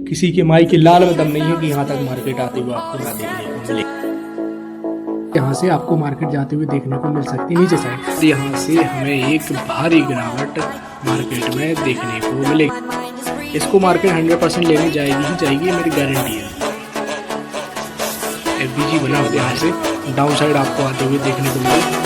किसी के माई के लाल में दम नहीं है कि यहाँ तक मार्केट आते हुए आपको ना देखने को मिले। यहाँ से आपको मार्केट जाते हुए देखने को मिल सकती है नीचे साइड। यहाँ से हमें एक भारी गिरावट मार्केट में देखने को मिलेगी। इसको मार्केट 100% लेने जाएगी ही जाएगी, मेरी गारंटी है। FBG बना हुआ यहाँ से डाउन साइड आपको आते हुए देखने को मिलेगा।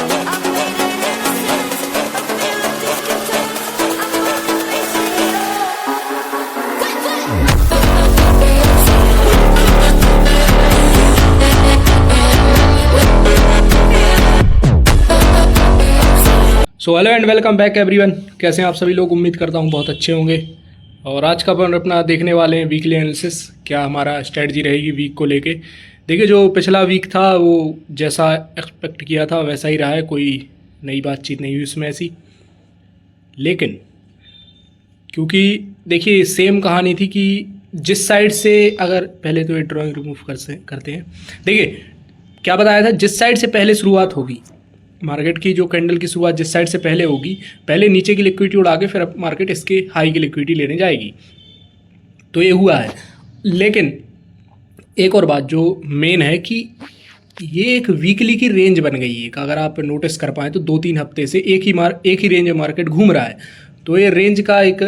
So hello and welcome back everyone. कैसे हैं आप सभी लोग? उम्मीद करता हूं बहुत अच्छे होंगे। और आज का अपन अपना देखने वाले हैं वीकली एनालिसिस, क्या हमारा स्ट्रेटजी रहेगी वीक को लेके। देखिए, जो पिछला वीक था वो जैसा एक्सपेक्ट किया था वैसा ही रहा है, कोई नई बातचीत नहीं हुई उसमें ऐसी। लेकिन क्योंकि देखिए सेम कहानी थी कि जिस साइड से, अगर पहले तो ये ड्राइंग रिमूव करते हैं। देखिए क्या बताया था, जिस साइड से पहले शुरुआत होगी मार्केट की, जो कैंडल की शुरुआत जिस साइड से पहले होगी, पहले नीचे की लिक्विडिटी उड़ा के फिर मार्केट इसके हाई की लिक्विडिटी लेने जाएगी। तो ये हुआ है। लेकिन एक और बात जो मेन है कि ये एक वीकली की रेंज बन गई है। अगर आप नोटिस कर पाएँ तो 2-3 हफ्ते से एक ही रेंज में मार्केट घूम रहा है। तो ये रेंज का एक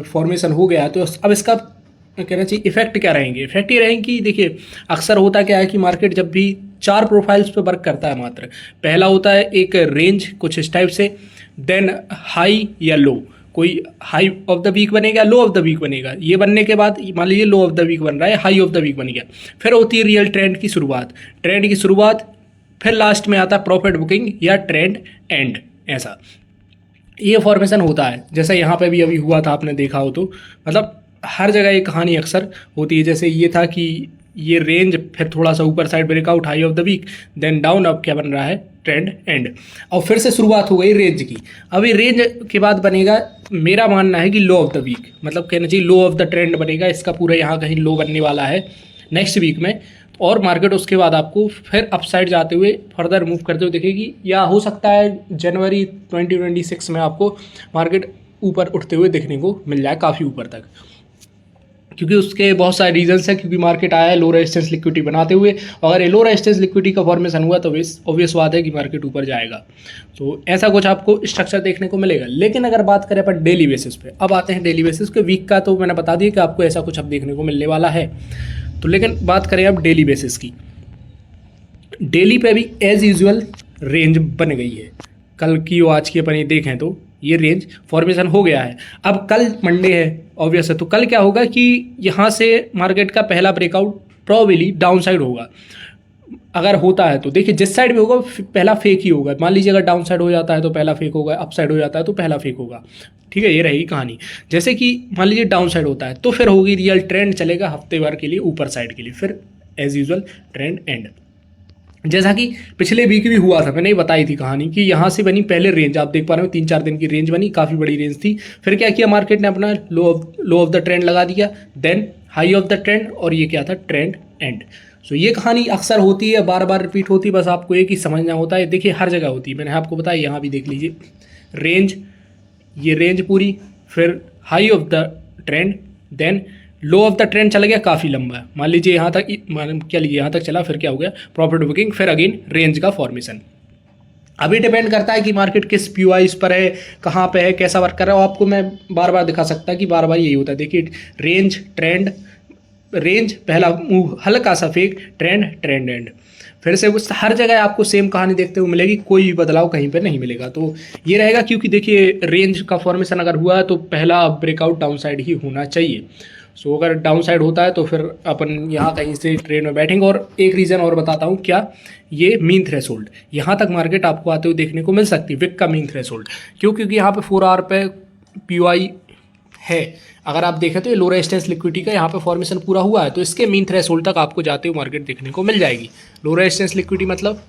फॉर्मेशन हो गया है। तो अब इसका कहना चाहिए इफेक्ट क्या रहेंगे। इफेक्ट ये रहेंगे कि देखिए अक्सर होता क्या है कि मार्केट जब भी 4 प्रोफाइल्स पे वर्क करता है मात्र। पहला होता है एक रेंज कुछ इस टाइप से, देन हाई या लो, कोई हाई ऑफ द वीक बनेगा, लो ऑफ द वीक बनेगा। ये बनने के बाद मान लीजिए लो ऑफ द वीक बन रहा है, हाई ऑफ द वीक बन गया, फिर होती है रियल ट्रेंड की शुरुआत, फिर लास्ट में आता है प्रॉफिट बुकिंग या ट्रेंड एंड। ऐसा ये फॉर्मेशन होता है। जैसा यहाँ पे भी अभी हुआ था, आपने देखा हो तो। मतलब हर जगह ये कहानी अक्सर होती है। जैसे ये था कि ये रेंज, फिर थोड़ा सा ऊपर side breakout high of the week, then down. अब क्या बन रहा है, ट्रेंड एंड। और फिर से शुरुआत हो गई रेंज की। अब ये रेंज के बाद बनेगा, मेरा मानना है कि लो ऑफ द वीक, मतलब कहना चाहिए लो ऑफ द ट्रेंड बनेगा। इसका पूरा यहाँ कहीं लो बनने वाला है नेक्स्ट वीक में। और मार्केट उसके बाद आपको फिर अपसाइड जाते हुए फर्दर मूव करते हुए दिखेगी, या हो सकता है जनवरी 2026 में आपको मार्केट ऊपर उठते हुए देखने को मिल जाए, काफ़ी ऊपर तक। क्योंकि उसके बहुत सारे रीजंस हैं। क्योंकि मार्केट आया है लो रेजिस्टेंस लिक्विडिटी बनाते हुए, अगर ये लो रेजिस्टेंस लिक्विडिटी का फॉर्मेशन हुआ तो ऑब्वियस बात है कि मार्केट ऊपर जाएगा। तो ऐसा कुछ आपको स्ट्रक्चर देखने को मिलेगा। लेकिन अगर बात करें अपन डेली बेसिस पे, अब आते हैं डेली बेसिस के। वीक का तो मैंने बता दिया कि आपको ऐसा कुछ अब देखने को मिलने वाला है। तो लेकिन बात करें अब डेली बेसिस की, डेली पे भी एज यूजुअल रेंज बन गई है। कल की और आज की अपन ये देखें तो ये रेंज फॉर्मेशन हो गया है। अब कल मंडे है ऑब्वियस है, तो कल क्या होगा कि यहाँ से मार्केट का पहला ब्रेकआउट प्रोबेबली डाउन साइड होगा। अगर होता है तो देखिए जिस साइड में होगा पहला फेक ही होगा। मान लीजिए अगर डाउन साइड हो जाता है तो पहला फेक होगा, अप साइड हो जाता है तो पहला फेक होगा। ठीक है, ये रहेगी कहानी। जैसे कि मान लीजिए डाउन साइड होता है तो फिर होगी रियल ट्रेंड, चलेगा हफ्ते भर के लिए ऊपर साइड के लिए, फिर एज यूजुअल ट्रेंड एंड। जैसा कि पिछले वीक भी हुआ था, मैंने बताई थी कहानी कि यहाँ से बनी पहले रेंज, आप देख पा रहे हो 3-4 दिन की रेंज बनी, काफ़ी बड़ी रेंज थी। फिर क्या किया मार्केट ने, अपना लो ऑफ द ट्रेंड लगा दिया, then high of the trend, और ये क्या था, ट्रेंड एंड। सो ये कहानी अक्सर होती है, बार बार रिपीट होती है, बस आपको एक ही समझना होता है। देखिए हर जगह होती है, मैंने आपको बताया। यहाँ भी देख लीजिए रेंज, ये रेंज पूरी, फिर high of the trend, then low of the trend चला गया काफ़ी लंबा है। मान लीजिए यहाँ तक, क्या लीजिए यहाँ तक चला, फिर क्या हो गया, प्रॉफिट बुकिंग, फिर अगेन रेंज का फॉर्मेशन। अभी डिपेंड करता है कि मार्केट किस POIs पर है, कहाँ पे है, कैसा वर्क कर रहा है। आपको मैं बार बार दिखा सकता कि बार बार यही होता है। देखिए रेंज, ट्रेंड, रेंज, पहला मूव हल्का सा फेक, ट्रेंड एंड। फिर से उस हर जगह आपको सेम कहानी देखते हुए मिलेगी, कोई भी बदलाव कहीं पे नहीं मिलेगा। तो ये रहेगा, क्योंकि देखिए रेंज का फॉर्मेशन अगर हुआ है तो पहला ब्रेकआउट डाउन साइड ही होना चाहिए। सो अगर डाउन साइड होता है तो फिर अपन यहाँ कहीं से ट्रेड में बैठेंगे। और एक रीज़न और बताता हूँ, क्या, ये मीन थ्रेशोल्ड, यहाँ तक मार्केट आपको आते हुए देखने को मिल सकती है, विक का मीन थ्रेशोल्ड। क्यों? क्योंकि यहाँ पे 4 आवर पे POI है। अगर आप देखें तो ये लो रेजिस्टेंस लिक्विडिटी का यहाँ पे फॉर्मेशन पूरा हुआ है, तो इसके मीन थ्रेशोल्ड तक आपको जाते हुए मार्केट देखने को मिल जाएगी। लो रेजिस्टेंस लिक्विडिटी मतलब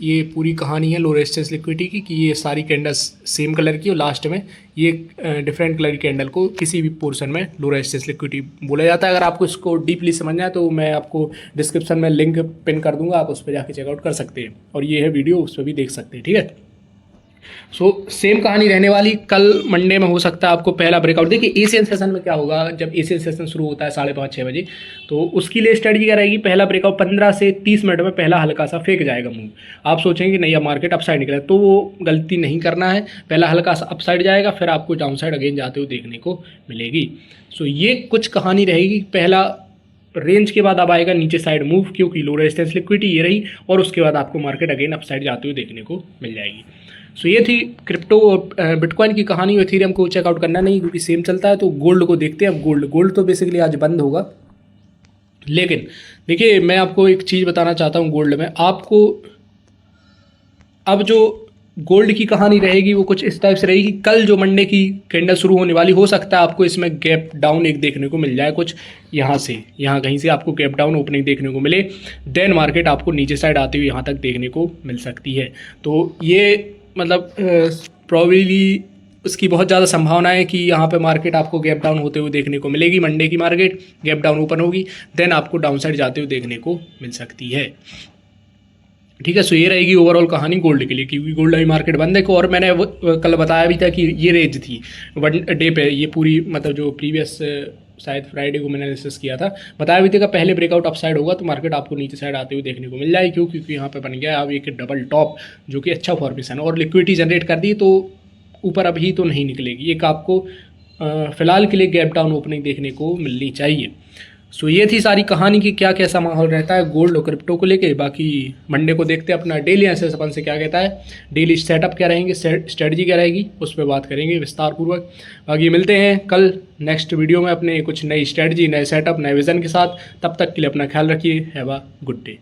ये पूरी कहानी है लो रेजिस्टेंस लिक्विडिटी की, कि ये सारी कैंडल्स सेम कलर की और लास्ट में ये डिफरेंट कलर की कैंडल को किसी भी पोर्शन में लो रेजिस्टेंस लिक्विडिटी बोला जाता है। अगर आपको इसको डीपली समझना है तो मैं आपको डिस्क्रिप्शन में लिंक पिन कर दूंगा, आप उस पर जाके चेकआउट कर सकते हैं। और ये है वीडियो, उस पर भी देख सकते हैं। ठीक है, सेम कहानी रहने वाली। कल मंडे में हो सकता है आपको पहला ब्रेकआउट। देखिए एशियन सेशन में क्या होगा, जब एशियन सेशन शुरू होता है 5:30-6 बजे, तो उसकी लिए स्ट्रेटजी क्या रहेगी, पहला ब्रेकआउट 15 से 30 मिनट में पहला हल्का सा फेंक जाएगा मूव। आप सोचेंगे कि नहीं अब मार्केट अपसाइड निकला, तो वो गलती नहीं करना है। पहला हल्का सा अपसाइड जाएगा, फिर आपको डाउन साइड अगेन जाते हुए देखने को मिलेगी। ये कुछ कहानी रहेगी। पहला रेंज के बाद अब आएगा नीचे साइड मूव, क्योंकि लो रेजिस्टेंस लिक्विडिटी ये रही, और उसके बाद आपको मार्केट अगेन अपसाइड जाते हुए देखने को मिल जाएगी। ये थी क्रिप्टो और बिटकॉइन की कहानी। इथेरियम को चेकआउट करना नहीं क्योंकि सेम चलता है। तो गोल्ड को देखते हैं। अब गोल्ड तो बेसिकली आज बंद होगा, लेकिन देखिए मैं आपको एक चीज़ बताना चाहता हूँ। गोल्ड में आपको अब जो गोल्ड की कहानी रहेगी वो कुछ इस टाइप से रहेगी। कल जो मंडे की कैंडल शुरू होने वाली, हो सकता है आपको इसमें गैप डाउन एक देखने को मिल जाए, कुछ यहाँ से यहाँ कहीं से आपको गैप डाउन ओपनिंग देखने को मिले। देन मार्केट आपको नीचे साइड आते हुए यहाँ तक देखने को मिल सकती है। तो ये मतलब प्रॉबेबली उसकी बहुत ज़्यादा संभावना है कि यहाँ पे मार्केट आपको गैप डाउन होते हुए देखने को मिलेगी। मंडे की मार्केट गैप डाउन ओपन होगी, देन आपको डाउन साइड जाते हुए देखने को मिल सकती है। ठीक है। ये रहेगी ओवरऑल कहानी गोल्ड के लिए, क्योंकि गोल्ड अभी मार्केट बंद है। और मैंने वो कल बताया भी था कि ये रेंज थी वन डे पे, ये पूरी मतलब जो प्रीवियस शायद फ्राइडे को मैंने एनालिसिस किया था, बताया भी था कि पहले ब्रेकआउट अप साइड होगा तो मार्केट आपको नीचे साइड आते हुए देखने को मिल जाएगी। क्योंकि यहाँ पे बन गया है अब एक डबल टॉप, जो कि अच्छा फॉर्मेशन है, और लिक्विडिटी जनरेट कर दी, तो ऊपर अभी तो नहीं निकलेगी। एक आपको फिलहाल के लिए गैप डाउन ओपनिंग देखने को मिलनी चाहिए। ये थी सारी कहानी की क्या कैसा माहौल रहता है गोल्ड और क्रिप्टो को लेके। बाकी मंडे को देखते हैं अपना डेली एनालिसिस अपन से क्या कहता है, डेली सेटअप क्या रहेंगे, स्ट्रेटजी क्या रहेगी, उस पर बात करेंगे विस्तार पूर्वक। बाकी मिलते हैं कल नेक्स्ट वीडियो में अपने कुछ नई स्ट्रेटजी, नए सेटअप, नए विजन के साथ। तब तक के लिए अपना ख्याल रखिए। Have a good day.